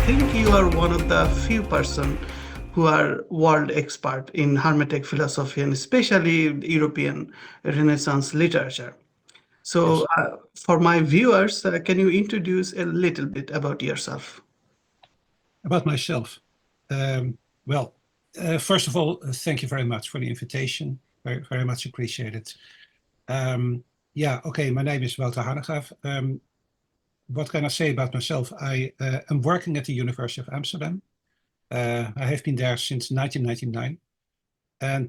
think you are one of the few person who are world expert in Hermetic philosophy and especially European Renaissance literature. So, Yes. for my viewers, can you introduce a little bit about yourself? About myself. Um, well, first of all, thank you very much for the invitation. Very, very much appreciated. Um, yeah, okay, my name is Wouter Hanegraaff. What can I say about myself? I am working at the University of Amsterdam. I have been there since 1999. And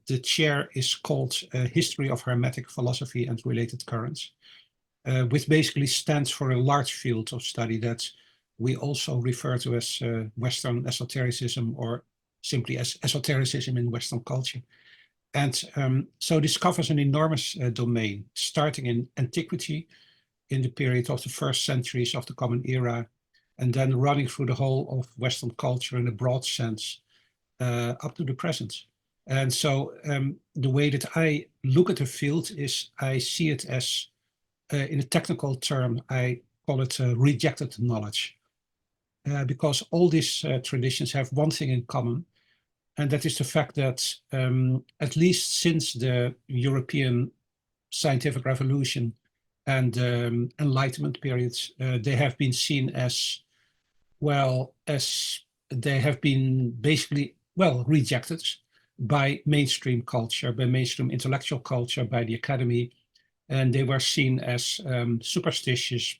the chair is called History of Hermetic Philosophy and Related Currents, which basically stands for a large field of study that we also refer to as Western esotericism or simply as esotericism in Western culture. And so this covers an enormous domain, starting in antiquity, in the period of the first centuries of the Common Era, and then running through the whole of Western culture in a broad sense, up to the present. And so the way that I look at the field is I see it as, in a technical term, I call it rejected knowledge. Because all these traditions have one thing in common, and that is the fact that at least since the European scientific revolution and Enlightenment periods, they have been seen as, well, as they have been basically, well, rejected by mainstream culture, by mainstream intellectual culture, by the academy, and they were seen as superstitious,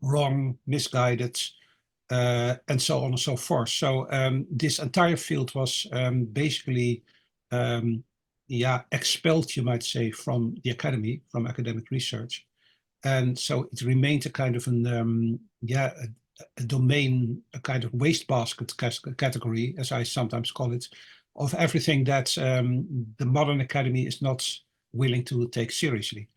wrong, misguided, and so on and so forth. So this entire field was basically, yeah, expelled, you might say, from the academy, from academic research. And so it remained a kind of an, yeah, a domain, a kind of wastebasket category, as I sometimes call it, of everything that the modern academy is not willing to take seriously.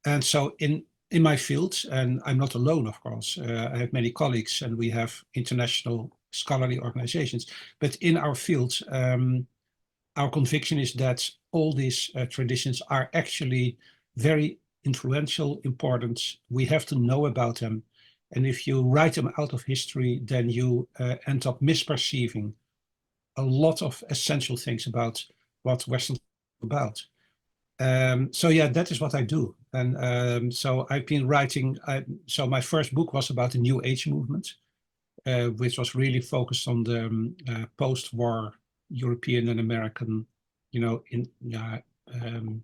And so in my field, and I'm not alone, of course, I have many colleagues and we have international scholarly organizations, but in our field, our conviction is that all these traditions are actually very influential, important. We have to know about them. And if you write them out of history, then you end up misperceiving a lot of essential things about what Western about. So yeah, that is what I do. And so I've been writing, so my first book was about the New Age movement, which was really focused on the post-war European and American, you know, in um,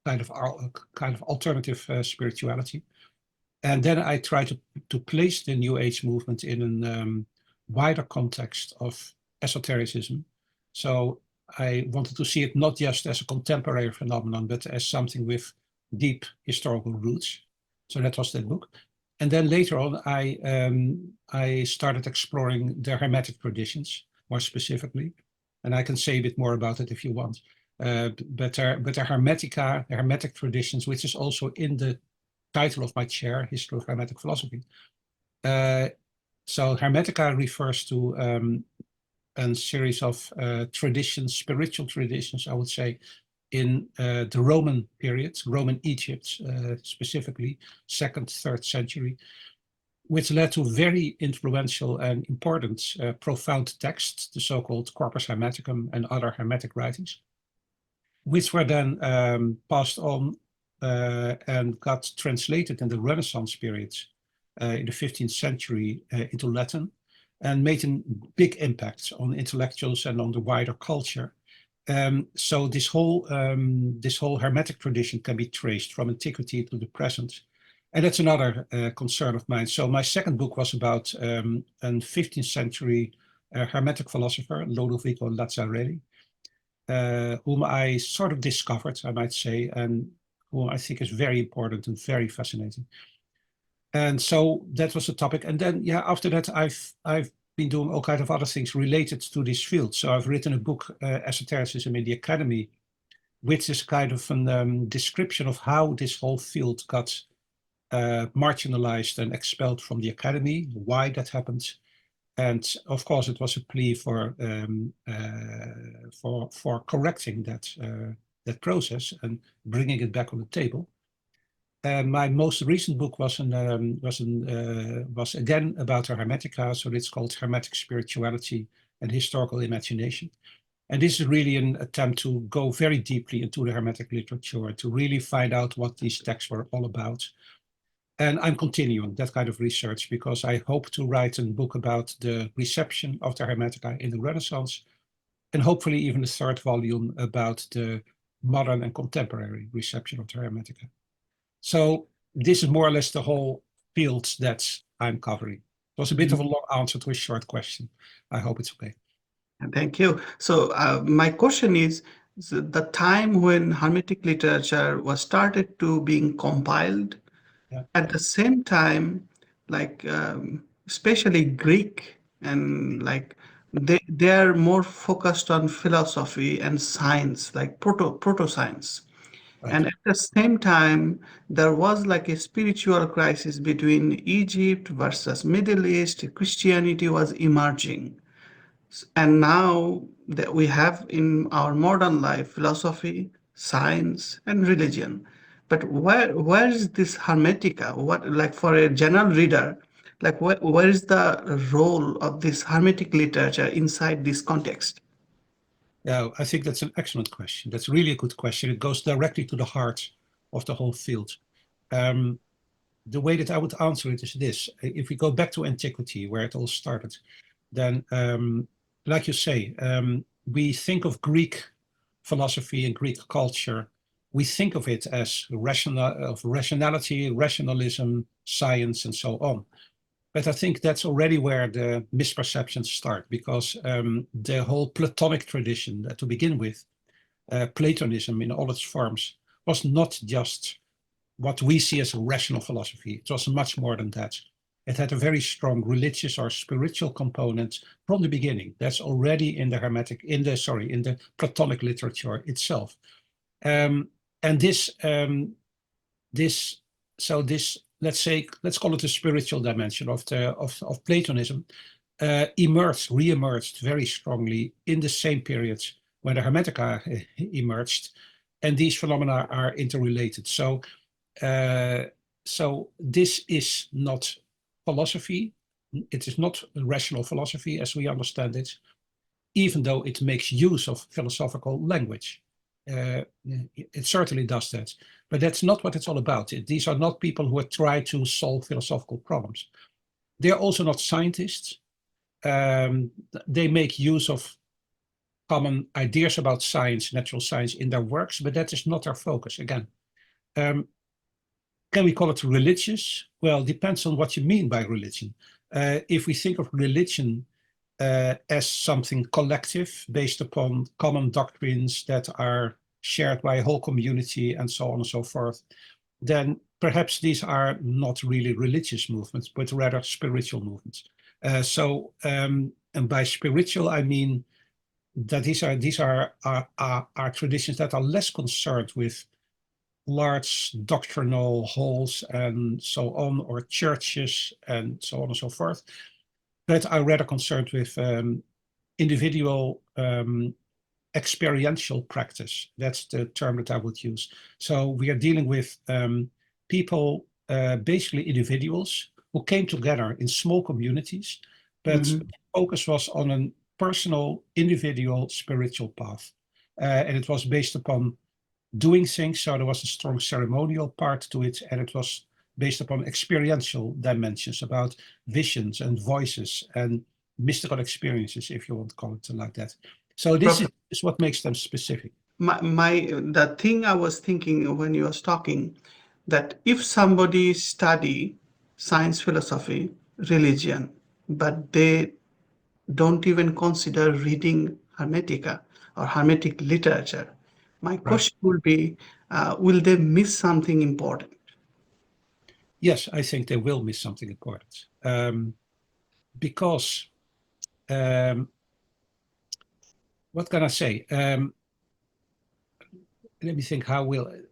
kind of alternative spirituality. And then I tried to place the New Age movement in a wider context of esotericism. So I wanted to see it not just as a contemporary phenomenon, but as something with deep historical roots. So that was that book. And then later on, I started exploring the Hermetic traditions more specifically. And I can say a bit more about it if you want. But the Hermetica, the Hermetic traditions, which is also in the title of my chair, History of Hermetic Philosophy. So Hermetica refers to a series of traditions, spiritual traditions, I would say, in the Roman period, Roman Egypt specifically, 2nd, 3rd century, which led to very influential and important, profound texts, the so-called Corpus Hermeticum and other Hermetic writings, which were then passed on and got translated in the Renaissance period in the 15th century into Latin and made a big impact on intellectuals and on the wider culture. So this whole Hermetic tradition can be traced from antiquity to the present. And that's another concern of mine. So my second book was about a 15th century Hermetic philosopher, Lodovico Lazzarelli, whom I sort of discovered, I might say, and whom I think is very important and very fascinating. And so that was the topic. And then, yeah, after that, I've been doing all kinds of other things related to this field. So I've written a book, Esotericism in the Academy, which is kind of a description of how this whole field got marginalized and expelled from the academy, why that happened. And of course, it was a plea for correcting that process and bringing it back on the table. My most recent book was again about the Hermetica, so it's called Hermetic Spirituality and Historical Imagination. And this is really an attempt to go very deeply into the Hermetic literature, to really find out what these texts were all about. And I'm continuing that kind of research because I hope to write a book about the reception of the Hermetica in the Renaissance, and hopefully even a third volume about the modern and contemporary reception of the Hermetica. So this is more or less the whole field that I'm covering. It was a bit of a long answer to a short question. I hope it's okay. Thank you. So my question is, the time when Hermetic literature was started to being compiled, Yeah, at the same time, like especially Greek and like they are more focused on philosophy and science, like proto science. right. And at the same time, there was like a spiritual crisis between Egypt versus Middle East. Christianity was emerging. And now that we have in our modern life philosophy, science, and religion. But where is this Hermetica? What, like for a general reader, like where is the role of this Hermetic literature inside this context? Yeah, I think that's an excellent question. That's really a good question. It goes directly to the heart of the whole field. Um, the way that I would answer it is this. If we go back to antiquity, where it all started, then, like you say, we think of Greek philosophy and Greek culture. We think of it as rationality, rationalism, science, and so on. But I think that's already where the misperceptions start, because the whole Platonic tradition, to begin with, Platonism in all its forms, was not just what we see as a rational philosophy. It was much more than that. It had a very strong religious or spiritual component from the beginning. That's already in the in the Platonic literature itself. And let's call it the spiritual dimension of Platonism, re-emerged very strongly in the same periods when the Hermetica emerged, and these phenomena are interrelated. So this is not philosophy. It is not rational philosophy as we understand it, even though it makes use of philosophical language. It certainly does that. But that's not what it's all about. These are not people who try to solve philosophical problems. They're also not scientists. They make use of common ideas about science, natural science in their works, but that is not their focus. Again, can we call it religious? Well, depends on what you mean by religion. If we think of religion as something collective based upon common doctrines that are shared by a whole community and so on and so forth, then perhaps these are not really religious movements, but rather spiritual movements. And by spiritual, I mean that these are traditions that are less concerned with large doctrinal halls and so on, or churches and so on and so forth, but are rather concerned with individual experiential practice. That's the term that I would use. So we are dealing with people, basically individuals, who came together in small communities, but the focus was on a personal, individual, spiritual path. And it was based upon doing things, so there was a strong ceremonial part to it, and it was based upon experiential dimensions about visions and voices and mystical experiences, if you want to call it like that. So this is what makes them specific. The thing I was thinking when you was talking, that if somebody study science, philosophy, religion, but they don't even consider reading Hermetica or Hermetic literature, my question would be, will they miss something important? Yes, I think they will miss something important. Because, what can I say? Let me think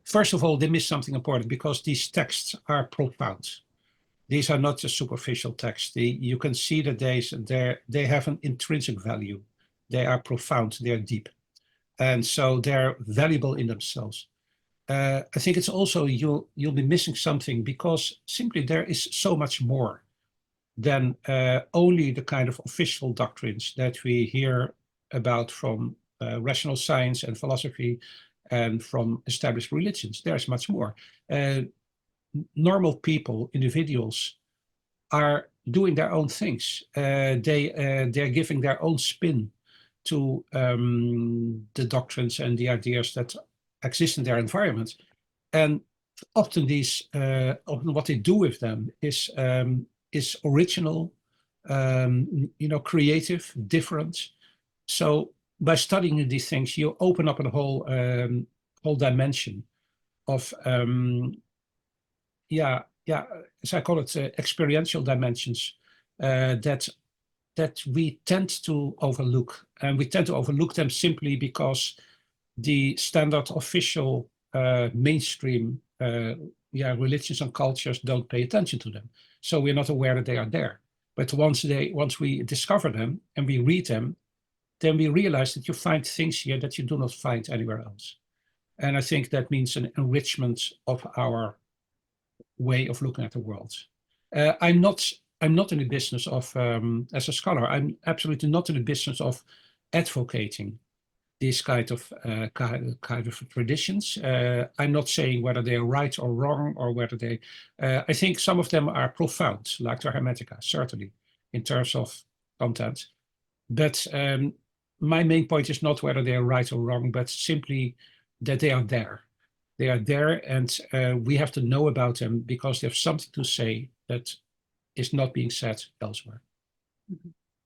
first of all, they miss something important because these texts are profound. These are not just superficial texts. You can see that they have an intrinsic value. They are profound, they are deep. And so they're valuable in themselves. I think it's also you'll be missing something, because simply there is so much more than only the kind of official doctrines that we hear about from rational science and philosophy and from established religions. There's much more. Normal people, individuals, are doing their own things. They're giving their own spin to the doctrines and the ideas that exist in their environment. And often often what they do with them is original, creative, different. So by studying these things, you open up a whole dimension of as I call it, experiential dimensions that we tend to overlook, and we tend to overlook them simply because the standard official mainstream religions and cultures don't pay attention to them. So we're not aware that they are there. But once we discover them and we read them, then we realize that you find things here that you do not find anywhere else. And I think that means an enrichment of our way of looking at the world. I'm not in the business of, as a scholar, I'm absolutely not in the business of advocating these kind of traditions. I'm not saying whether they are right or wrong, or whether they. I think some of them are profound, like the Hermetica, certainly, in terms of content. But my main point is not whether they are right or wrong, but simply that they are there. They are there, and we have to know about them because they have something to say that is not being said elsewhere.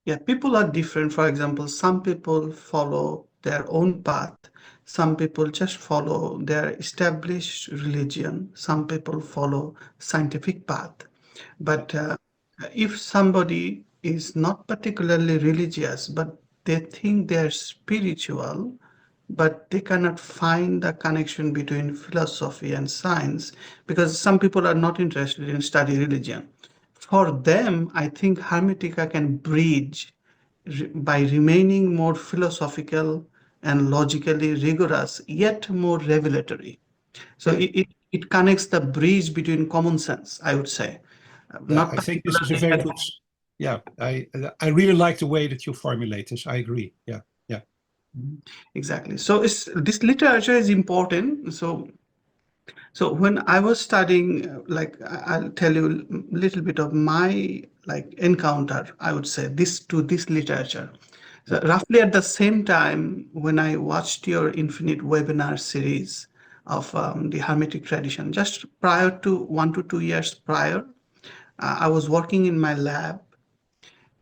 Yeah, people are different. For example, some people follow their own path. Some people just follow their established religion. Some people follow scientific path. But if somebody is not particularly religious, but they think they're spiritual, but they cannot find the connection between philosophy and science, because some people are not interested in study religion. For them, I think Hermetica can bridge by remaining more philosophical and logically rigorous, yet more revelatory. So it connects the bridge between common sense, I would say. Yeah, Not I think this is a very particularly. good. Yeah, I really like the way that you formulate this. I agree. Yeah, yeah. Exactly. So this literature is important. So when I was studying, I'll tell you a little bit of my like encounter, I would say, this literature. So Yeah. roughly at the same time when I watched your Infinite webinar series of the Hermetic tradition, just prior to 1 to 2 years prior, I was working in my lab,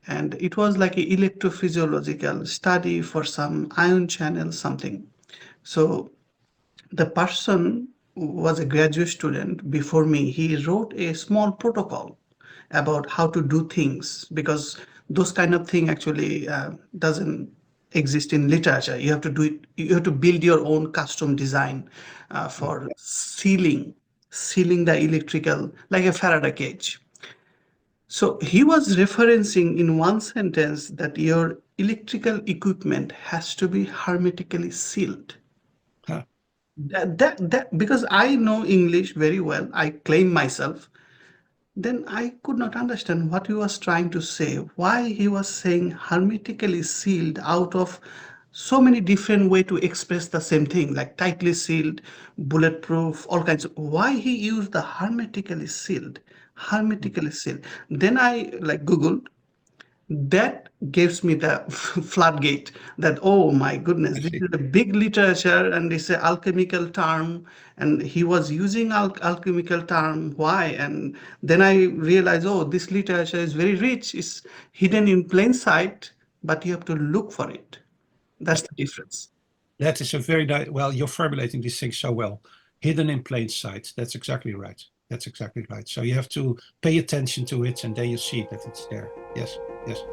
and it was like an electrophysiological study for some ion channel something. So the person was a graduate student before me. He wrote a small protocol about how to do things, because those kind of thing actually doesn't exist in literature. You have to do it. You have to build your own custom design Yeah. for sealing the electrical, like a Faraday cage. So he was referencing in one sentence that your electrical equipment has to be hermetically sealed. Huh. That because I know English very well, I claim myself, then I could not understand what he was trying to say, why he was saying hermetically sealed out of so many different way to express the same thing, like tightly sealed, bulletproof, all kinds of, why he used the hermetically sealed. Then I like Googled, that gives me the floodgate that, oh my goodness, I this see. is a big literature and it's an alchemical term, and he was using alchemical term, why? And then I realized, oh, this literature is very rich, it's hidden in plain sight, but you have to look for it. Yeah. That's the difference. That is a very nice. Well, you're formulating these things so well. Hidden in plain sight. That's exactly right. That's exactly right. So you have to pay attention to it, and then you see that it's there. Yes. Yes.